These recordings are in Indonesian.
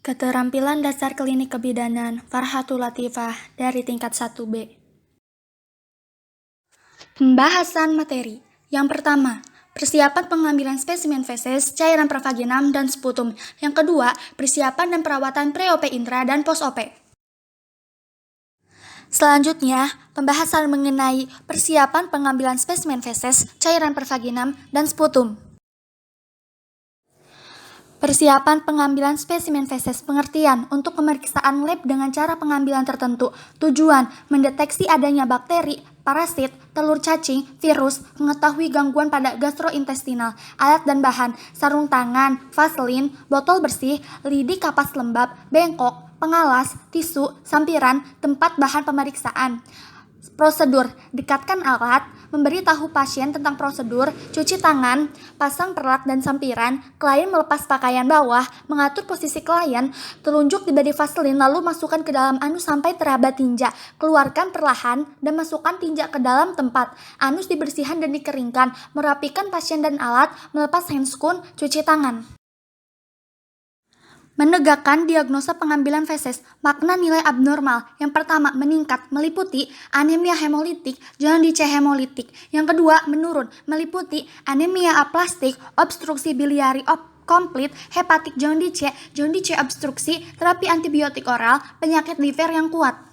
Keterampilan Dasar Klinik Kebidanan Farhatul Latifah dari tingkat 1B. Pembahasan materi. Yang pertama, persiapan pengambilan spesimen feses, cairan pervaginam, dan sputum. Yang kedua, persiapan dan perawatan pre-OP intra dan post-OP. Selanjutnya, pembahasan mengenai persiapan pengambilan spesimen feses, cairan pervaginam, dan sputum. Persiapan pengambilan spesimen feses, pengertian untuk pemeriksaan lab dengan cara pengambilan tertentu. Tujuan, mendeteksi adanya bakteri, parasit, telur cacing, virus, mengetahui gangguan pada gastrointestinal. Alat dan bahan, sarung tangan, vaselin, botol bersih, lidi kapas lembab, bengkok, pengalas, tisu, sampiran, tempat bahan pemeriksaan. Prosedur, dekatkan alat, memberi tahu pasien tentang prosedur, cuci tangan, pasang perlak dan sampiran, klien melepas pakaian bawah, mengatur posisi klien, telunjuk diberi vaselin lalu masukkan ke dalam anus sampai teraba tinja, keluarkan perlahan dan masukkan tinja ke dalam tempat, anus dibersihkan dan dikeringkan, merapikan pasien dan alat, melepas handscoon, cuci tangan. Menegakkan diagnosa pengambilan feses, makna nilai abnormal. Yang pertama, meningkat, meliputi anemia hemolitik, jaundice hemolitik. Yang kedua, menurun, meliputi anemia aplastik, obstruksi biliari komplit, hepatik jaundice, jaundice obstruksi, terapi antibiotik oral, penyakit liver yang kuat.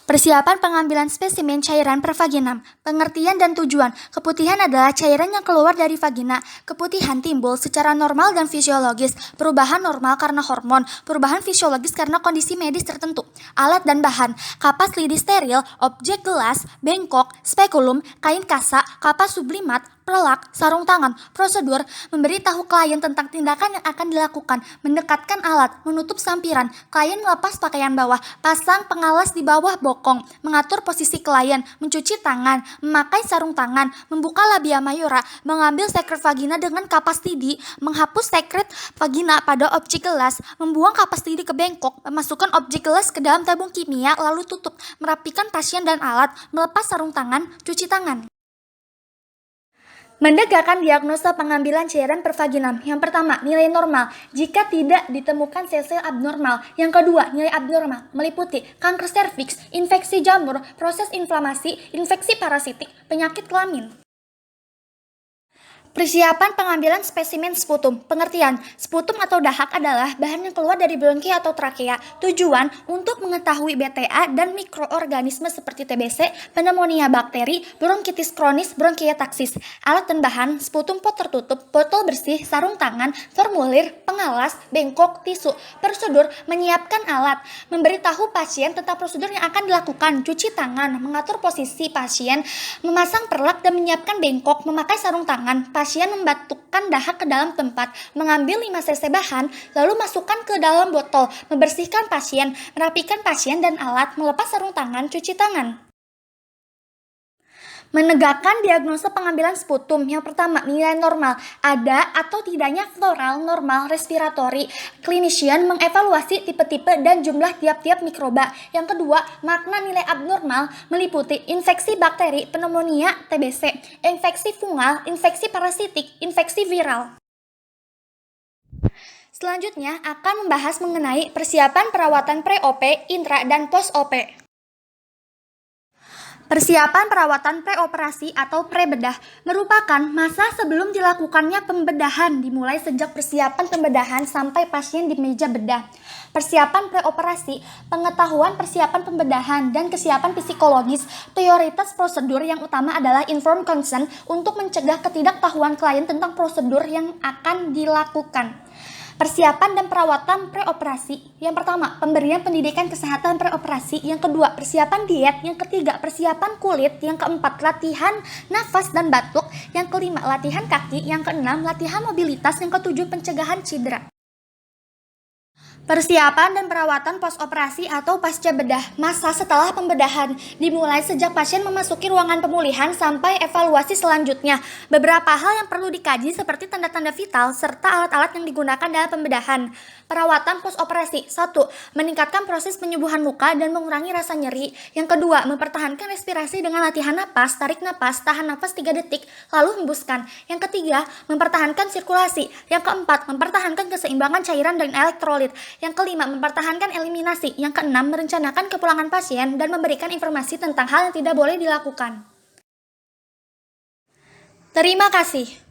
Persiapan pengambilan spesimen cairan pervaginam. Pengertian dan tujuan. Keputihan adalah cairan yang keluar dari vagina. Keputihan timbul secara normal dan fisiologis. Perubahan normal karena hormon. Perubahan fisiologis karena kondisi medis tertentu. Alat dan bahan. Kapas lidi steril, objek gelas, bengkok, spekulum, kain kasa, kapas sublimat, perlak, sarung tangan. Prosedur, memberitahu klien tentang tindakan yang akan dilakukan, mendekatkan alat, menutup sampiran, klien melepas pakaian bawah, pasang pengalas di bawah bokong, mengatur posisi klien, mencuci tangan, memakai sarung tangan, membuka labia mayora, mengambil sekret vagina dengan kapas lidi, menghapus sekret vagina pada objek gelas, membuang kapas lidi ke bengkok, memasukkan objek gelas ke dalam tabung kimia, lalu tutup, merapikan pasien dan alat, melepas sarung tangan, cuci tangan. Menegakkan diagnosa pengambilan cairan pervaginam. Yang pertama, nilai normal jika tidak ditemukan sel-sel abnormal. Yang kedua, nilai abnormal meliputi kanker serviks, infeksi jamur, proses inflamasi, infeksi parasitik, penyakit kelamin. Persiapan pengambilan spesimen sputum. Pengertian, sputum atau dahak adalah bahan yang keluar dari bronki atau trakea. Tujuan, untuk mengetahui BTA dan mikroorganisme seperti TBC, pneumonia bakteri, bronkitis kronis, bronkiektasis. Alat dan bahan, sputum pot tertutup, botol bersih, sarung tangan, formulir, pengalas, bengkok, tisu. Prosedur, menyiapkan alat, memberitahu pasien tentang prosedur yang akan dilakukan, cuci tangan, mengatur posisi pasien, memasang perlak dan menyiapkan bengkok, memakai sarung tangan. Pasien membatukkan dahak ke dalam tempat, mengambil 5 cc bahan, lalu masukkan ke dalam botol, membersihkan pasien, merapikan pasien dan alat, melepas sarung tangan, cuci tangan. Menegakkan diagnosa pengambilan sputum. Yang pertama, nilai normal. Ada atau tidaknya floral normal respiratory. Clinician mengevaluasi tipe-tipe dan jumlah tiap-tiap mikroba. Yang kedua, makna nilai abnormal meliputi infeksi bakteri, pneumonia, TBC, infeksi fungal, infeksi parasitik, infeksi viral. Selanjutnya akan membahas mengenai persiapan perawatan pre-OP, intra, dan post-OP. Persiapan perawatan preoperasi atau prebedah merupakan masa sebelum dilakukannya pembedahan, dimulai sejak persiapan pembedahan sampai pasien di meja bedah. Persiapan preoperasi, pengetahuan persiapan pembedahan dan kesiapan psikologis. Prioritas prosedur yang utama adalah informed consent untuk mencegah ketidaktahuan klien tentang prosedur yang akan dilakukan. Persiapan dan perawatan preoperasi. Yang pertama, pemberian pendidikan kesehatan preoperasi. Yang kedua, persiapan diet. Yang ketiga, persiapan kulit. Yang keempat, latihan nafas dan batuk. Yang kelima, latihan kaki. Yang keenam, latihan mobilitas. Yang ketujuh, pencegahan cedera. Persiapan dan perawatan post-operasi atau pasca bedah. Masa setelah pembedahan dimulai sejak pasien memasuki ruangan pemulihan sampai evaluasi selanjutnya. Beberapa hal yang perlu dikaji seperti tanda-tanda vital serta alat-alat yang digunakan dalam pembedahan. Perawatan postoperasi. 1. Meningkatkan proses penyembuhan luka dan mengurangi rasa nyeri. Yang kedua, mempertahankan respirasi dengan latihan napas, tarik napas, tahan napas 3 detik, lalu hembuskan. Yang ketiga, mempertahankan sirkulasi. Yang keempat, mempertahankan keseimbangan cairan dan elektrolit. Yang kelima, mempertahankan eliminasi. Yang keenam, merencanakan kepulangan pasien dan memberikan informasi tentang hal yang tidak boleh dilakukan. Terima kasih.